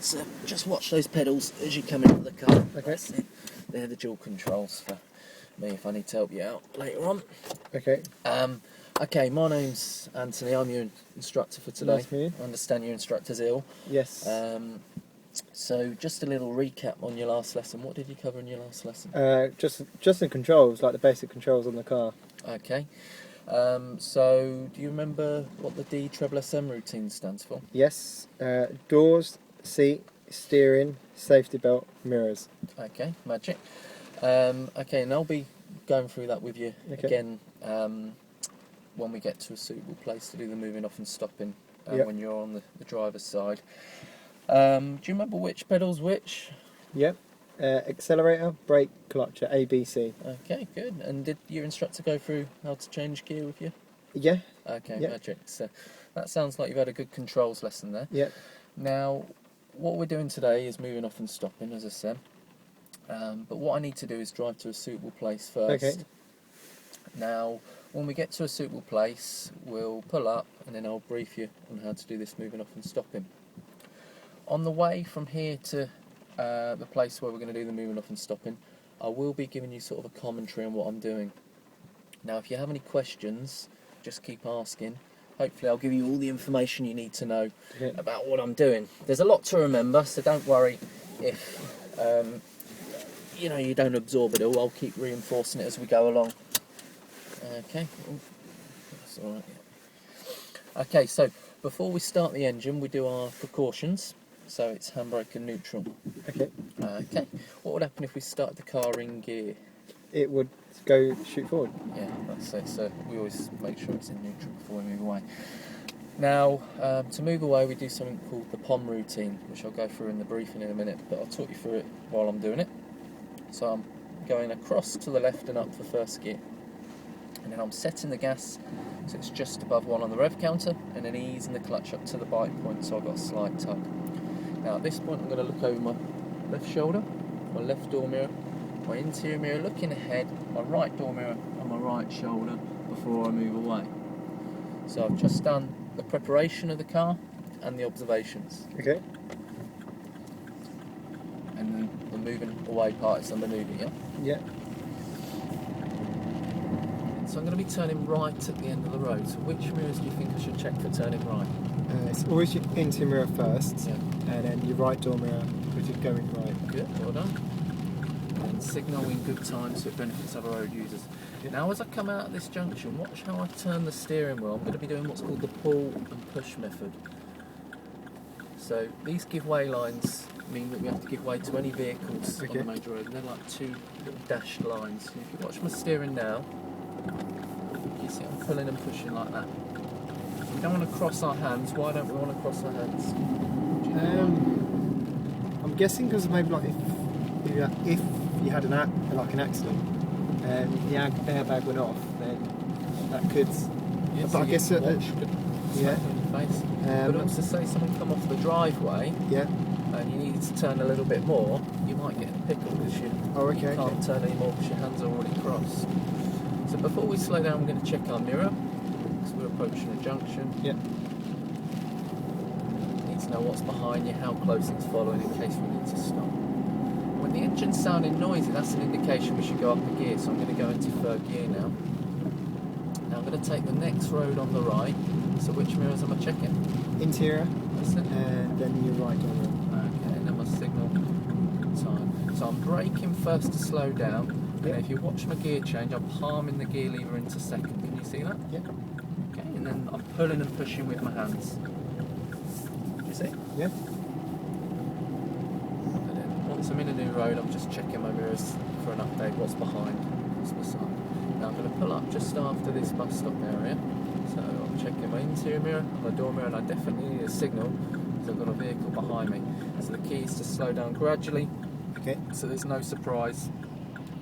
So just watch those pedals as you come into the car. Okay. That's it. They're the dual controls for me if I need to help you out later on. Okay. Okay, my name's Anthony. I'm your instructor for today. Nice to meet you. I understand your instructor's ill. Yes. So just a little recap on your last lesson. What did you cover in your last lesson? Just the controls, like the basic controls on the car. Okay. So do you remember what the D treble SM routine stands for? Yes. Doors, seat, steering, safety belt, mirrors. Okay, magic. Okay, and I'll be going through that with you again when we get to a suitable place to do the moving off and stopping when you're on the driver's side. Do you remember which pedal's which? Yep. Accelerator, brake, clutch, A, B, C. Okay, good. And did your instructor go through how to change gear with you? Yeah. Okay, Yep. magic. So that sounds like you've had a good controls lesson there. Yep. Now, what we're doing today is moving off and stopping, as I said. But what I need to do is drive to a suitable place first. Okay. Now, when we get to a suitable place, we'll pull up and then I'll brief you on how to do this moving off and stopping. On the way from here to the place where we're going to do the moving off and stopping, I will be giving you sort of a commentary on what I'm doing. Now, if you have any questions, just keep asking. Hopefully I'll give you all the information you need to know about what I'm doing. There's a lot to remember, so don't worry if you don't absorb it all. I'll keep reinforcing it as we go along. Okay, that's all right. Okay, so before we start the engine, we do our precautions. So it's handbrake and neutral. Okay. Okay. What would happen if we started the car in gear? It would go shoot forward. Yeah, that's it. So we always make sure it's in neutral before we move away. Now, to move away, we do something called the POM routine, which I'll go through in the briefing in a minute, but I'll talk you through it while I'm doing it. So I'm going across to the left and up for first gear. And then I'm setting the gas so it's just above 1 on the rev counter, and then easing the clutch up to the bite point so I've got a slight tug. Now at this point I'm going to look over my left shoulder, my left door mirror, my interior mirror looking ahead, my right door mirror and my right shoulder before I move away. So I've just done the preparation of the car and the observations. Okay. And then the moving away part is the manoeuvre, yeah? Yeah. So I'm going to be turning right at the end of the road. So which mirrors do you think I should check for turning right? It's always your interior mirror first, and then your right door mirror, which is going right. Good, well done. And signal in good time so it benefits other road users. Now as I come out of this junction, watch how I turn the steering wheel. I'm going to be doing what's called the pull and push method. So these give way lines mean that we have to give way to any vehicles on the major road. And they're like two little dashed lines. So if you watch my steering now, you see I'm pulling and pushing like that. We don't want to cross our hands. Why don't we want to cross our hands? I'm guessing because maybe like if you had an accident and the airbag went off, then that could. Yeah, but so I guess watch could smack on your face. But also say someone come off the driveway. Yeah. And you needed to turn a little bit more, you might get in a pickle because you can't turn anymore because your hands are already crossed. So before we slow down, we're going to check our mirror because we're approaching a junction. Yeah. You need to know what's behind you, how close it's following in case we need to stop. When the engine's sounding noisy, that's an indication we should go up a gear. So I'm going to go into third gear now. Now I'm going to take the next road on the right. So which mirrors am I checking? Interior. That's it. And then your right door mirror. Okay, and then my signal time. So I'm braking first to slow down, and if you watch my gear change, I'm palming the gear lever into second. Can you see that? Yeah. Okay, and then I'm pulling and pushing with my hands. Do you see? Yeah. And then once I'm in a new road, I'm just checking my mirrors for an update. What's behind? What's beside? Now I'm going to pull up just after this bus stop area. So I'm checking my interior mirror, my door mirror, and I definitely need a signal because I've got a vehicle behind me. So the key is to slow down gradually, so there's no surprise.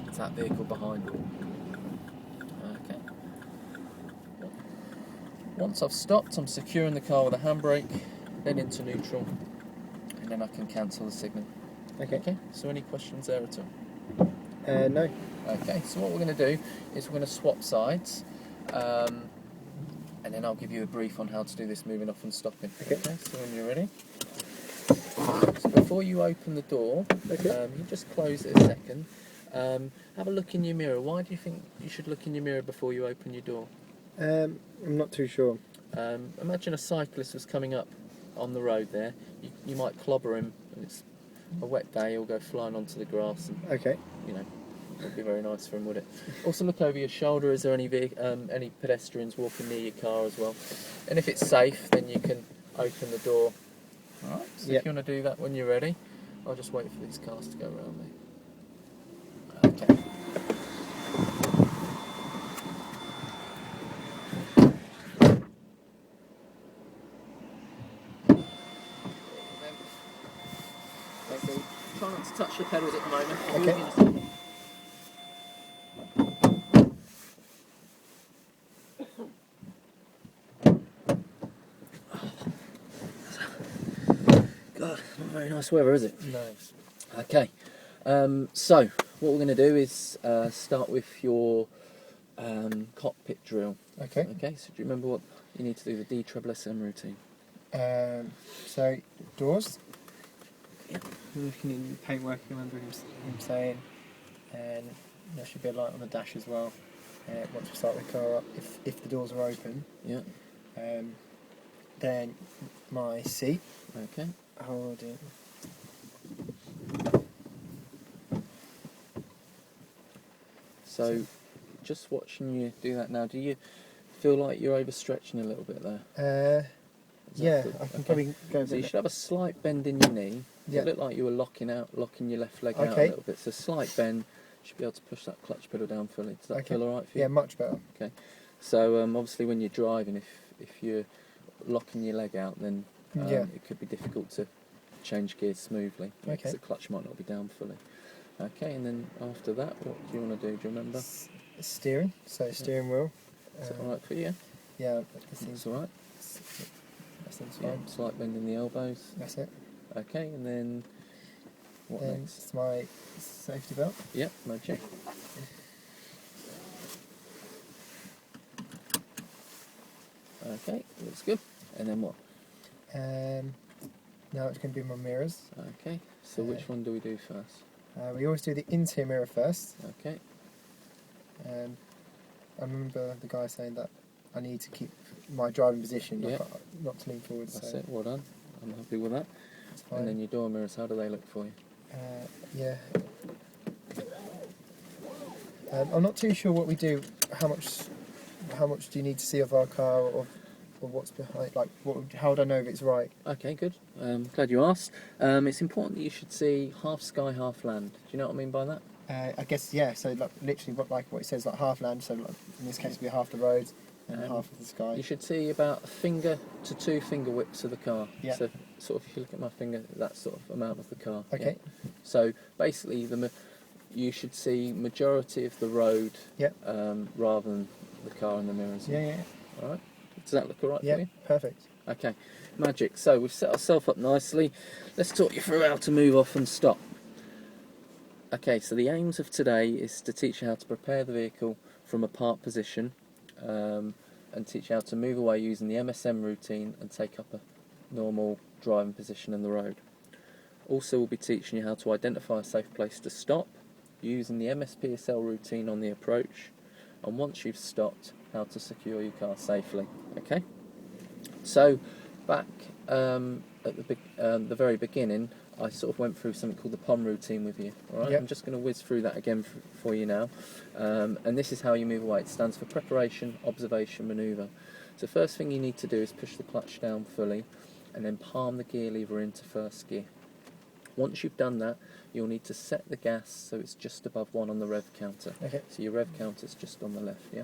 It's that vehicle behind me. Okay. Once I've stopped, I'm securing the car with a handbrake, then into neutral, and then I can cancel the signal. Okay. So any questions there at all? No. Okay. So what we're going to do is we're going to swap sides. And then I'll give you a brief on how to do this moving off and stopping. Okay, so when you're ready. So before you open the door, Okay. you just close it a second. Have a look in your mirror. Why do you think you should look in your mirror before you open your door? I'm not too sure. Imagine a cyclist was coming up on the road there. You might clobber him, and it's a wet day. He'll go flying onto the grass, and Okay. you know, it would be very nice for him, would it? Also, look over your shoulder. Is there any pedestrians walking near your car as well? And if it's safe, then you can open the door. All right. So Yep. if you want to do that when you're ready, I'll just wait for these cars to go around me. Okay. Okay. Try not to touch the pedals at the moment. I'll be with you in a second. God, not very nice weather, is it? No. Okay. So what we're going to do is start with your cockpit drill. Okay. Okay. So do you remember what you need to do? The DSSM routine. So doors. Yep. Looking in the paintwork, I remember him saying, and there should be a light on the dash as well. Once we start the car up, if the doors are open. Yeah. Then my seat. Okay. Hold it. So, just watching you do that now, do you feel like you're overstretching a little bit there? Does that Yeah, feel- I can okay. probably go a So you bit. should have a slight bend in your knee. Yeah. It looked like you were locking your left leg out a Okay. little bit. So slight bend, you should be able to push that clutch pedal down fully. Does that Okay. feel alright for you? Yeah, much better. Okay. So obviously when you're driving, if you're locking your leg out, then Yeah. it could be difficult to change gears smoothly because Okay. the clutch might not be down fully. Okay, and then after that, what do you want to do? Do you remember? Steering. So steering wheel. Is that alright for you? Yeah, that seems That's alright. that seems Yeah, fine. slight bend in the elbows. That's it. Okay, and then what Then next? it's my safety belt. Yep, magic. Okay, looks good. And then what? Now it's going to be my mirrors. Okay, so which one do we do first? We always do the interior mirror first. Okay, I remember the guy saying that I need to keep my driving position, Yeah. not to lean forward. that's So it, well done. I'm happy with that. it's fine. And then your door mirrors, how do they look for you? Yeah. I'm not too sure what we do. How much do you need to see of our car, or what's behind? Like, how would I know if it's right? Okay, good. Glad you asked. It's important that you should see half sky, half land. Do you know what I mean by that? I guess, yeah. So like literally, what it says, like half land. So like, in this case, it'd be half the road and half of the sky. You should see about a finger to 2 finger widths of the car. Yeah. So sort of, if you look at my finger, that sort of amount of the car. Okay. Yeah. So basically, you should see majority of the road, Yeah. rather than the car and the mirrors. Yeah. All right. Does that look all right Yeah. for you? Perfect. Okay. Magic. So we've set ourselves up nicely. Let's talk you through how to move off and stop. Okay. So the aims of today is to teach you how to prepare the vehicle from a park position, and teach you how to move away using the MSM routine and take up a normal driving position in the road. Also, we'll be teaching you how to identify a safe place to stop using the MSPSL routine on the approach, and once you've stopped, how to secure your car safely. Okay. So back at the very beginning, I sort of went through something called the POM routine with you. All right. Yep. I'm just going to whiz through that again for you now, and this is how you move away. It stands for preparation, observation, manoeuvre. So first thing you need to do is push the clutch down fully, and then palm the gear lever into first gear. Once you've done that, you'll need to set the gas so it's just above 1 on the rev counter. Okay. So your rev counter's just on the left, yeah?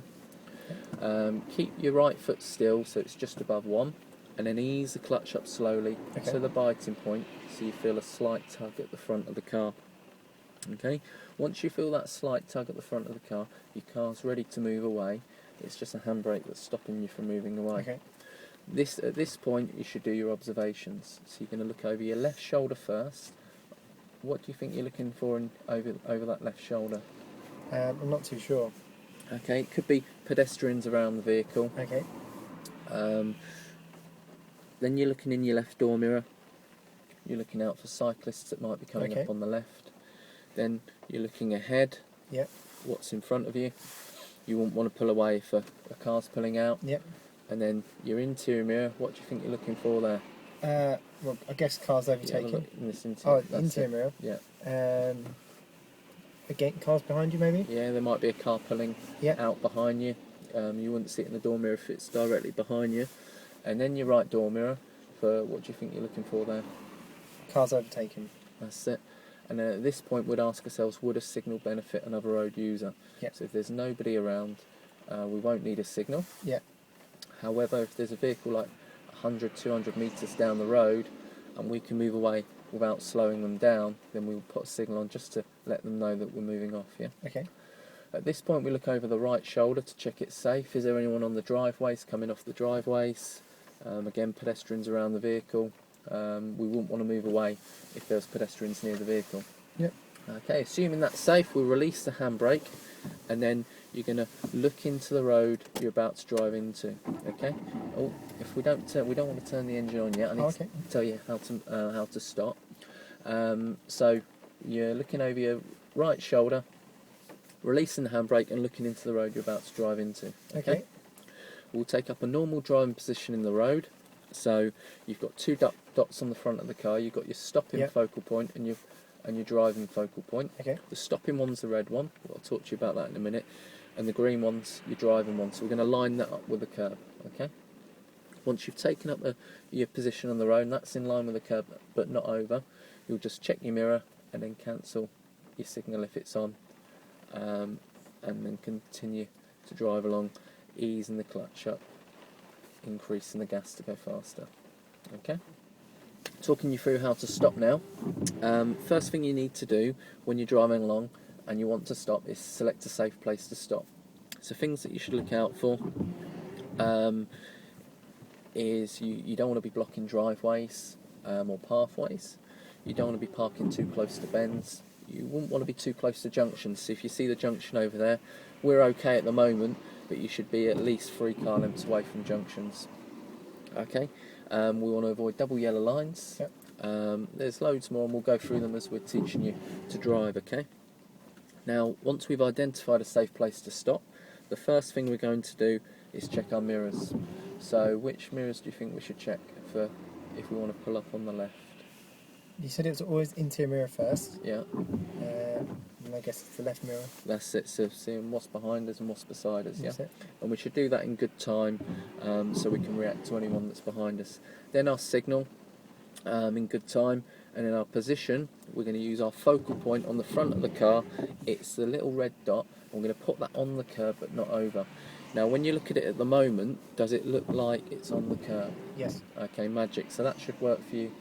Keep your right foot still so it's just above 1, and then ease the clutch up slowly to the biting point so you feel a slight tug at the front of the car. Okay? Once you feel that slight tug at the front of the car, your car's ready to move away. It's just a handbrake that's stopping you from moving away. Okay. At this point, you should do your observations. So you're going to look over your left shoulder first. What do you think you're looking for over that left shoulder? I'm not too sure. Okay, it could be pedestrians around the vehicle. Okay. Then you're looking in your left door mirror. you're looking out for cyclists that might be coming Okay. up on the left. Then you're looking ahead, Yep. what's in front of you. You wouldn't want to pull away if a car's pulling out. Yep. And then your interior mirror, what do you think you're looking for there? Well, I guess cars You have a overtaking. look in this interior. Oh, interior Yeah. mirror. Again, cars behind you, maybe. Yeah, there might be a car pulling Yeah. out behind you. You wouldn't see it in the door mirror if it's directly behind you. And then your right door mirror, for what do you think you're looking for there? Cars overtaking. That's it. And then at this point we'd ask ourselves, would a signal benefit another road user? Yeah. So if there's nobody around, we won't need a signal. Yeah. However, if there's a vehicle like 100, 200 metres down the road and we can move away without slowing them down, then we'll put a signal on just to let them know that we're moving off, yeah? Okay. At this point we look over the right shoulder to check it's safe. Is there anyone on the driveways, coming off the driveways? Again, pedestrians around the vehicle. We wouldn't want to move away if there's pedestrians near the vehicle. Yep. Okay, assuming that's safe, we'll release the handbrake and then you're going to look into the road you're about to drive into. Okay. Oh, if we don't want to turn the engine on yet. I need to tell you how to stop. So you're looking over your right shoulder, releasing the handbrake and looking into the road you're about to drive into. Okay. We'll take up a normal driving position in the road. So you've got two dots on the front of the car. You've got your stopping focal point and your driving focal point. Okay. The stopping one's the red one. I'll talk to you about that in a minute. And the green one's your driving one. So we're going to line that up with the curb. Okay. Once you've taken up your position on the road, and that's in line with the curb but not over, you'll just check your mirror and then cancel your signal if it's on, and then continue to drive along, easing the clutch up, increasing the gas to go faster. Okay. Talking you through how to stop now. First thing you need to do when you're driving along and you want to stop is select a safe place to stop. So things that you should look out for is you don't want to be blocking driveways or pathways. You don't want to be parking too close to bends. You wouldn't want to be too close to junctions. So if you see the junction over there, we're okay at the moment, but you should be at least 3 car lengths away from junctions. Okay. We want to avoid double yellow lines. Yep. There's loads more and we'll go through them as we're teaching you to drive, okay? Now, once we've identified a safe place to stop, the first thing we're going to do is check our mirrors. So which mirrors do you think we should check for if we want to pull up on the left? You said it was always interior mirror first. Yeah. And I guess it's the left mirror. That's it, so seeing what's behind us and what's beside us, yeah? That's it. And we should do that in good time so we can react to anyone that's behind us. Then our signal in good time, and in our position we're going to use our focal point on the front of the car. It's the little red dot. I'm going to put that on the curb but not over. Now when you look at it at the moment, does it look like it's on the curb? Yes. Okay, magic. So that should work for you.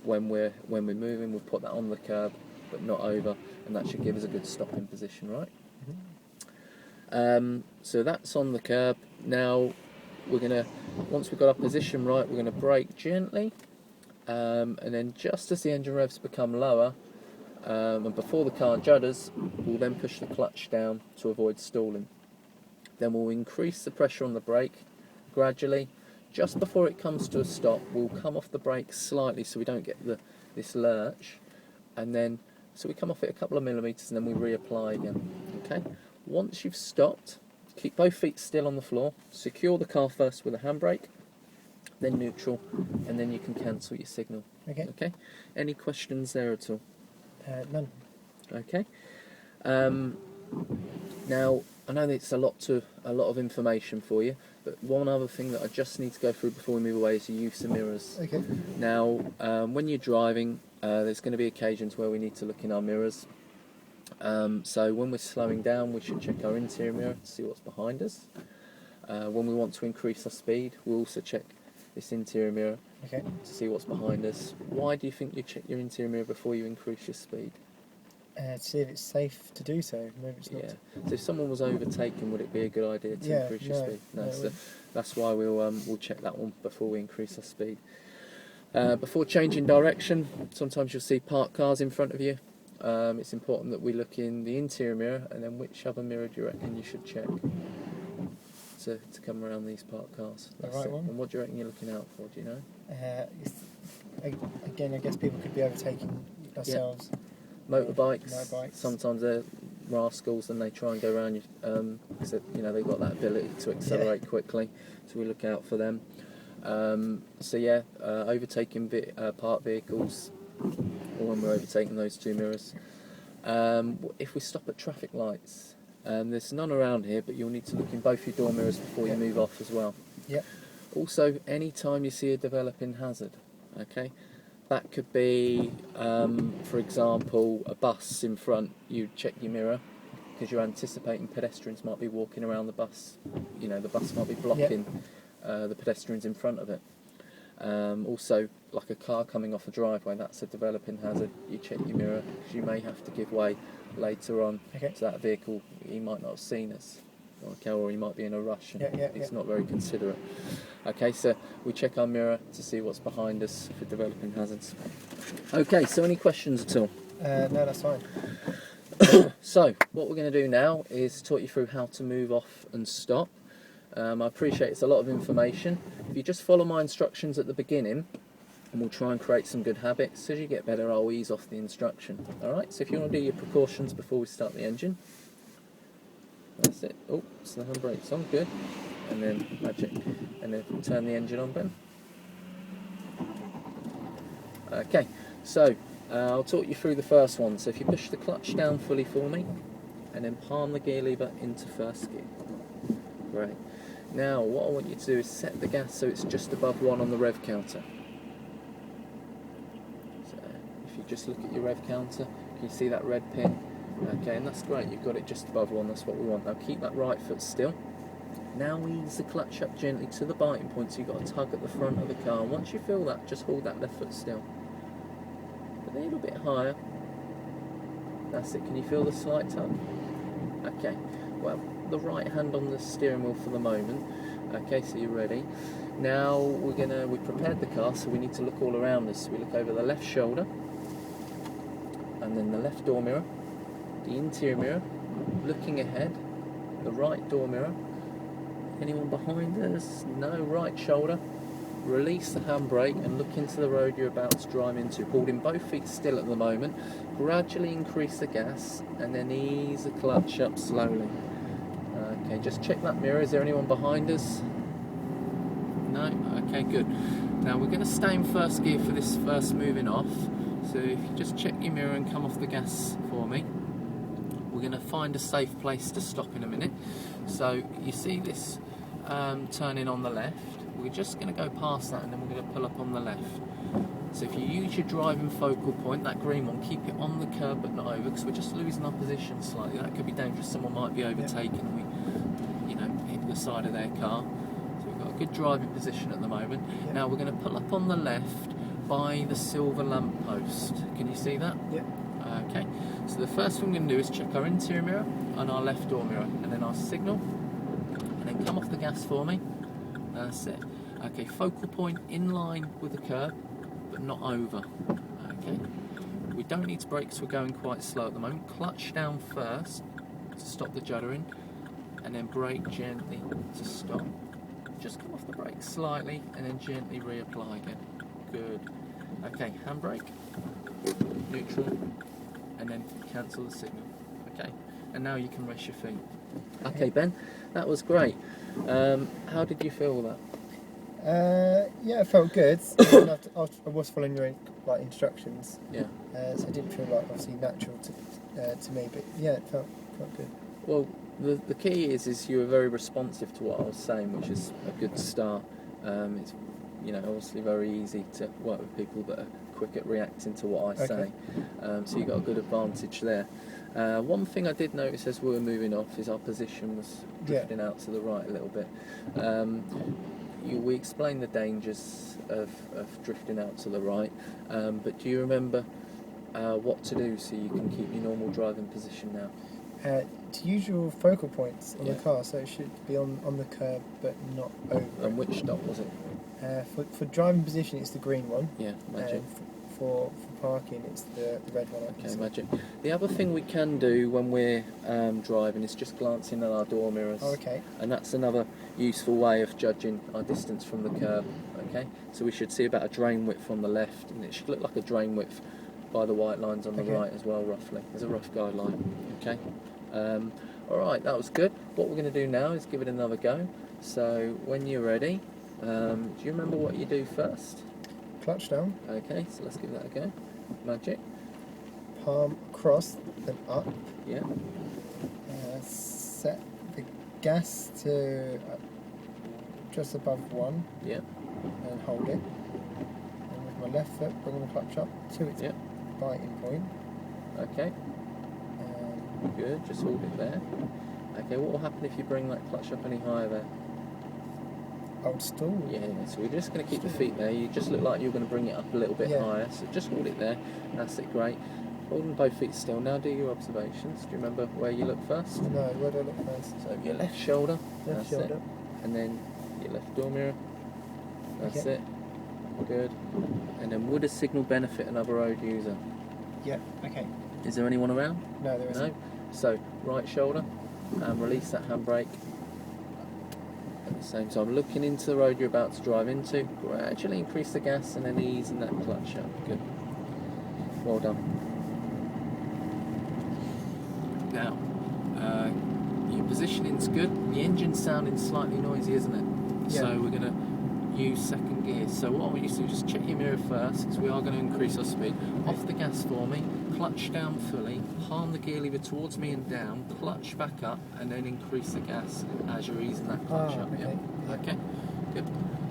When we're moving, we'll put that on the curb but not over, and that should give us a good stopping position, right? Mm-hmm. So that's on the curb. Now we're gonna, once we've got our position right, we're gonna brake gently, and then just as the engine revs become lower, and before the car judders, we'll then push the clutch down to avoid stalling. Then we'll increase the pressure on the brake gradually. Just before it comes to a stop, we'll come off the brake slightly so we don't get this lurch, and then so we come off it a couple of millimetres and then we reapply again. Okay. Once you've stopped, keep both feet still on the floor. Secure the car first with a handbrake, then neutral, and then you can cancel your signal. Okay. Okay. Any questions there at all? None. Okay. Now I know it's a lot of information for you, but one other thing that I just need to go through before we move away is the use of mirrors. Okay. Now, when you're driving, there's going to be occasions where we need to look in our mirrors. So when we're slowing down, we should check our interior mirror to see what's behind us. When we want to increase our speed, we'll also check this interior mirror Okay. to see what's behind us. Why do you think you check your interior mirror before you increase your speed? To see if it's safe to do so. Maybe it's not. Yeah. So if someone was overtaken, would it be a good idea to increase your speed? No. So that's why we'll check that one before we increase our speed. Before changing direction, sometimes you'll see parked cars in front of you. It's important that we look in the interior mirror, and then which other mirror do you reckon you should check to come around these parked cars? The right one. And what do you reckon you're looking out for? Do you know? again, I guess people could be overtaking ourselves. Motorbikes. Sometimes they're rascals and they try and go around you. So, you know, they've got that ability to accelerate quickly, so we look out for them. Overtaking parked vehicles, or when we're overtaking those two mirrors. If we stop at traffic lights, there's none around here, but you'll need to look in both your door mirrors before you move off as well. Yep. Also, any time you see a developing hazard, okay, that could be, for example, a bus in front. You check your mirror because you're anticipating pedestrians might be walking around the bus. You know, the bus might be blocking the pedestrians in front of it. Also, like a car coming off a driveway, that's a developing hazard. You check your mirror because you may have to give way later on to that vehicle. He might not have seen us, okay, or he might be in a rush and he's not very considerate. Okay, so we check our mirror to see what's behind us for developing hazards. Okay, so any questions at all? No, that's fine. So what we're going to do now is talk you through how to move off and stop. I appreciate it's a lot of information. If you just follow my instructions at the beginning, and we'll try and create some good habits. As you get better, I'll ease off the instruction. Alright, so if you want to do your precautions before we start the engine, that's it. Oh, so the handbrake's on, good. And then magic. And then turn the engine on, Ben. Okay, so I'll talk you through the first one. So if you push the clutch down fully for me, and then palm the gear lever into first gear. Great. Now, what I want you to do is set the gas so it's just above 1 on the rev counter. So if you just look at your rev counter, can you see that red pin? Okay, and that's great, you've got it just above 1, that's what we want. Now keep that right foot still. Now ease the clutch up gently to the biting point, so you've got a tug at the front of the car. And once you feel that, just hold that left foot still. A little bit higher. That's it, can you feel the slight tug? Okay, well, the right hand on the steering wheel for the moment. Okay, so you're ready. Now we prepared the car, so we need to look all around us. So we look over the left shoulder, and then the left door mirror, the interior mirror, looking ahead, the right door mirror. Anyone behind us? No, right shoulder. Release the handbrake and look into the road you're about to drive into. Holding both feet still at the moment. Gradually increase the gas and then ease the clutch up slowly. Okay, just check that mirror. Is there anyone behind us? No? Okay, good. Now we're going to stay in first gear for this first moving off. So if you just check your mirror and come off the gas for me. We're going to find a safe place to stop in a minute. So you see this turning on the left. We're just going to go past that and then we're going to pull up on the left. So if you use your driving focal point, that green one, keep it on the curb but not over, because we're just losing our position slightly. That could be dangerous. Someone might be overtaken and we, you know, hit the side of their car. So we've got a good driving position at the moment. Now we're going to pull up on the left by the silver lamp post. Can you see that? Yep. Okay. So the first thing we're going to do is check our interior mirror and our left door mirror, and then our signal, and then come off the gas for me. That's it. Okay, focal point in line with the curb, but not over. Okay. We don't need to brake because we're going quite slow at the moment. Clutch down first to stop the juddering, and then brake gently to stop. Just come off the brake slightly, and then gently reapply again. Good. Okay, handbrake, neutral, and then cancel the signal. Okay, and now you can rest your feet. Okay, Ben, that was great. How did you feel with that? Yeah, it felt good. I was following your instructions. Yeah. So it didn't feel like obviously natural to me, but yeah, it felt good. Well, the key is you were very responsive to what I was saying, which is a good start. It's, you know, obviously very easy to work with people that are quick at reacting to what I say. So you got a good advantage there. One thing I did notice as we were moving off is our position was drifting out to the right a little bit. We explained the dangers of drifting out to the right, but do you remember what to do so you can keep your normal driving position now? To use your focal points on the car, so it should be on the curb but not over. And which stop was it? For driving position, it's the green one. Yeah, magic. for parking, it's the red one. Okay, magic. The other thing we can do when we're driving is just glancing at our door mirrors. Oh, okay. And that's another useful way of judging our distance from the curb. Okay, so we should see about a drain width on the left, and it should look like a drain width by the white lines on the right as well, roughly. There's a rough guideline. Okay. All right, that was good. What we're going to do now is give it another go. So when you're ready, do you remember what you do first? Clutch down. Okay, so let's give that a go. Magic. Palm across, then up. Yeah. Set the gas to just above 1. Yeah. And hold it. And with my left foot, bring the clutch up to its biting point. Okay. Good, just hold it there. Okay, what will happen if you bring that clutch up any higher there? I would stall. Yeah, so we're just going to keep the feet there. You just look like you're going to bring it up a little bit higher, so just hold it there. That's it, great. Holding both feet still. Now do your observations. Do you remember where you look first? No, where do I look first? So your left shoulder. Left shoulder. It. And then your left door mirror. That's it. Good. And then would a signal benefit another road user? Yeah, okay. Is there anyone around? No, there isn't. No? So, right shoulder, and release that handbrake. At the same time, looking into the road you're about to drive into, gradually increase the gas and then easing that clutch up. Good. Well done. Now, your positioning's good. The engine's sounding slightly noisy, isn't it? Yeah. So we're going to use second gear. So what I want you to do is just check your mirror first, because we are going to increase our speed. Off the gas for me, clutch down fully, palm the gear lever towards me and down, clutch back up, and then increase the gas as you're easing that clutch up. Okay. Yeah? Okay, good.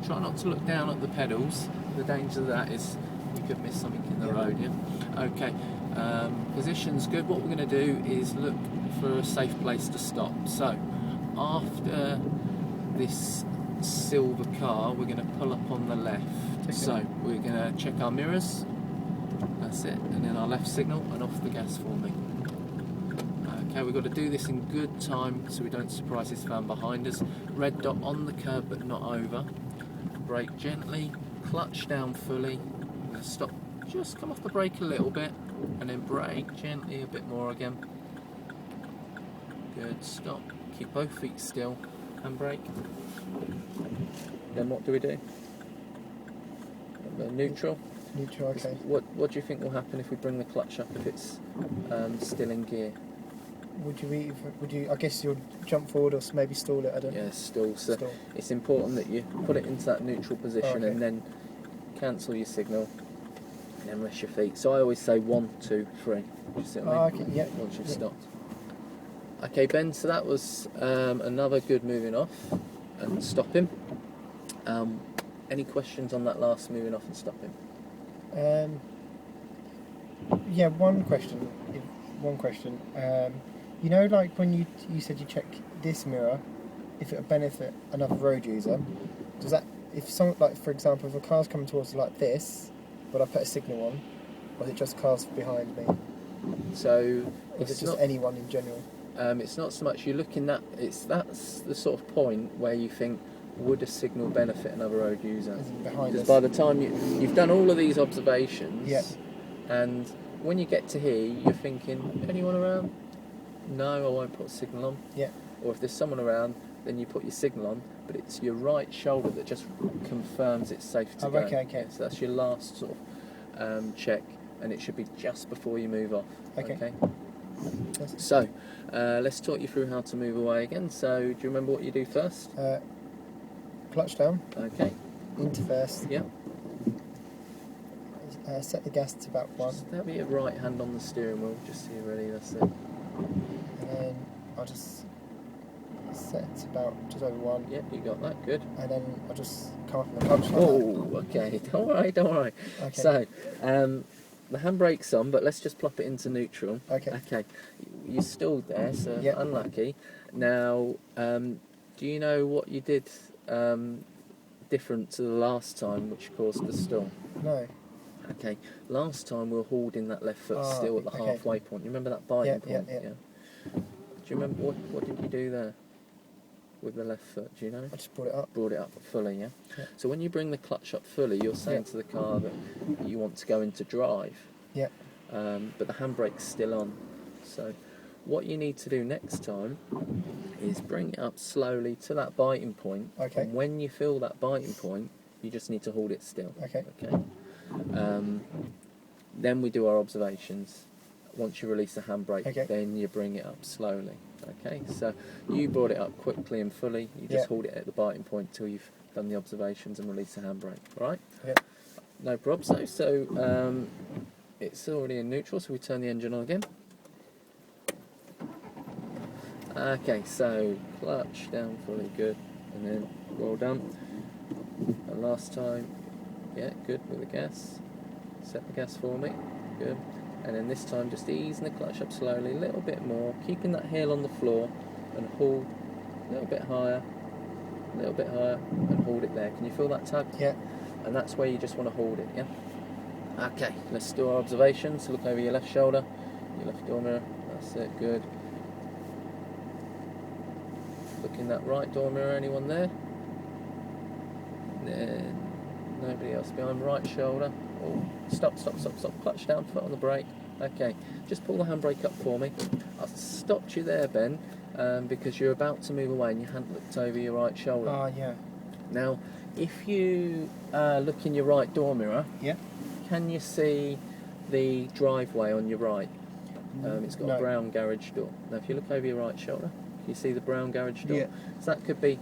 Try not to look down at the pedals. The danger of that is you could miss something in the road, yeah? Okay, position's good. What we're going to do is look for a safe place to stop. So, after this silver car, we're going to pull up on the left. Okay. So, we're going to check our mirrors. That's it, and then our left signal and off the gas for me. Okay, we've got to do this in good time so we don't surprise this van behind us. Red dot on the curb but not over. Brake gently, clutch down fully. I'm going to stop, just come off the brake a little bit, and then brake gently a bit more again. Good, stop, keep both feet still, and brake. Then what do we do? Neutral. Neutral, okay. What do you think will happen if we bring the clutch up if it's still in gear? Would you? I guess you'll jump forward or maybe stall it. I don't know. Yeah, stall. So Stall. it's important that you put it into that neutral position okay. and then cancel your signal and then rest your feet. So I always say 1, 2, 3. You see what I mean? Okay. Yeah. Once you've stopped. Okay, Ben. So that was another good moving off and stopping. Any questions on that last moving off and stopping? Yeah, one question. You know, like when you said you check this mirror, if it would benefit another road user, does that, if someone, like for example, if a car's coming towards us like this, would I put a signal on, or is it just cars behind me? So Or is it just anyone in general? It's not so much you're looking at, that's the sort of point where you think, would a signal benefit another road user? Because by the time you've done all of these observations, and when you get to here, you're thinking, anyone around? No, I won't put a signal on. Yeah. Or if there's someone around, then you put your signal on, but it's your right shoulder that just confirms it's safe to go. Okay. Yeah, so that's your last sort of check, and it should be just before you move off. Okay. So, let's talk you through how to move away again. So, do you remember what you do first? Clutch down. Okay. Into first. Yeah. Set the gas to about 1. Just have your right hand on the steering wheel, just so you're ready, that's it. And then I'll just set it to about just over 1. Yep, you got that, good. And then I'll just come up on the clutch like Oh, okay, don't worry. Okay. So, the handbrake's on, but let's just plop it into neutral. Okay. You're still there, so Yep. unlucky. Now, do you know what you did different to the last time which caused the stall? No. Okay, last time we were holding that left foot still at the okay. halfway point. You remember that biting point? Yeah. Do you remember what did you do there? with the left foot? Do you know? I just brought it up. Brought it up fully, yeah? Yeah. So when you bring the clutch up fully, you're saying to the car that you want to go into drive. Yeah. But the handbrake's still on. So what you need to do next time is bring it up slowly to that biting point. Okay. And when you feel that biting point, you just need to hold it still. Okay. Okay. Then we do our observations. Once you release the handbrake, Okay. then you bring it up slowly. Okay. So you brought it up quickly and fully. You just hold it at the biting point till you've done the observations and release the handbrake. All right. Yeah. No problem. So it's already in neutral, so we turn the engine on again. Okay, so clutch down fully, good, and then well done. And last time, yeah, good with the gas. Set the gas for me, good. And then this time, just easing the clutch up slowly, a little bit more, keeping that heel on the floor, and hold a little bit higher, and hold it there. Can you feel that tug? Yeah. And that's where you just want to hold it, yeah? Okay, let's do our observations. Look over your left shoulder, your left door mirror, that's it, good. Look in that right door mirror, anyone there? Then nobody else behind right shoulder. Oh, stop, clutch down, foot on the brake. Okay, just pull the handbrake up for me. I've stopped you there, Ben, because you're about to move away and you hadn't looked over your right shoulder. Ah, yeah. Now, if you look in your right door mirror, Yeah. can you see the driveway on your right? It's got a brown garage door. Now, if you look over your right shoulder, you see the brown garage door? Yeah. So that could be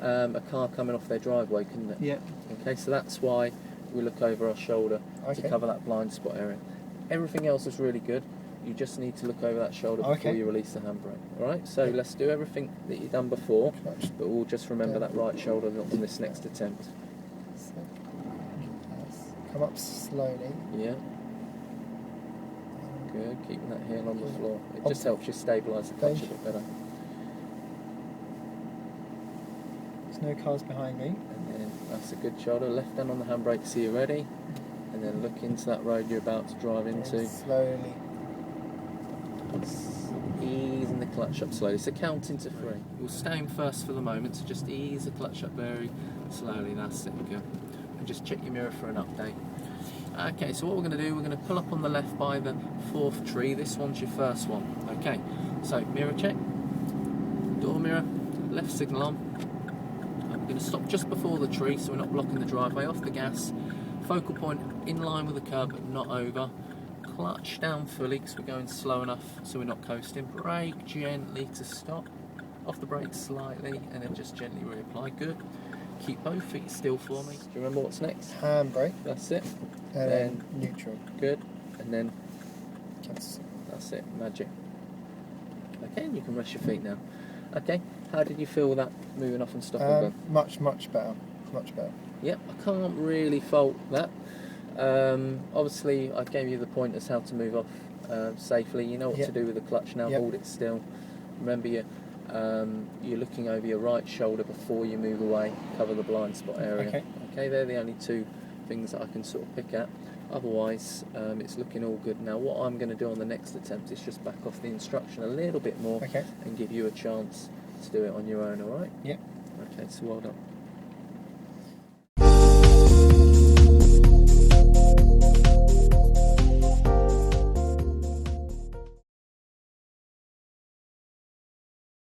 a car coming off their driveway, couldn't it? Yeah. Okay, so that's why we look over our shoulder to cover that blind spot area. Everything else is really good. You just need to look over that shoulder before you release the handbrake. Alright, so let's do everything that you've done before, but we'll just remember that right shoulder on this next attempt. So, come up slowly. Yeah. Good, keeping that heel on the floor. It just helps you stabilise the clutch a bit better. There's no cars behind me. And then that's a good shoulder. Left hand on the handbrake, so you're ready. And then look into that road you're about to drive into. And slowly. Easing the clutch up slowly. So counting to 3. We'll stay in first for the moment, so just ease the clutch up very slowly. That's it, good. And just check your mirror for an update. Okay, so what we're going to do, we're going to pull up on the left by the 4th tree. This one's your first one. Okay, so mirror check. Door mirror, left signal on. I'm going to stop just before the tree so we're not blocking the driveway. Off the gas. Focal point in line with the curb but not over. Clutch down fully because we're going slow enough so we're not coasting. Brake gently to stop. Off the brake slightly and then just gently reapply. Good. Keep both feet still for me. Do you remember what's next? Handbrake. That's it. And then neutral. Good. And then Cancel. that's it. Magic. Okay, and you can rest your feet now. Okay, how did you feel with that moving off and stopping then? Much better. Much better. Yep, I can't really fault that. Obviously, I gave you the pointers how to move off safely. You know what to do with the clutch now. Hold it still. Remember, you're looking over your right shoulder before you move away. Cover the blind spot area. Okay, they're the only 2 things that I can sort of pick at. Otherwise, it's looking all good. Now, what I'm going to do on the next attempt is just back off the instruction a little bit more and give you a chance to do it on your own. All right? Yep. Okay, so well done.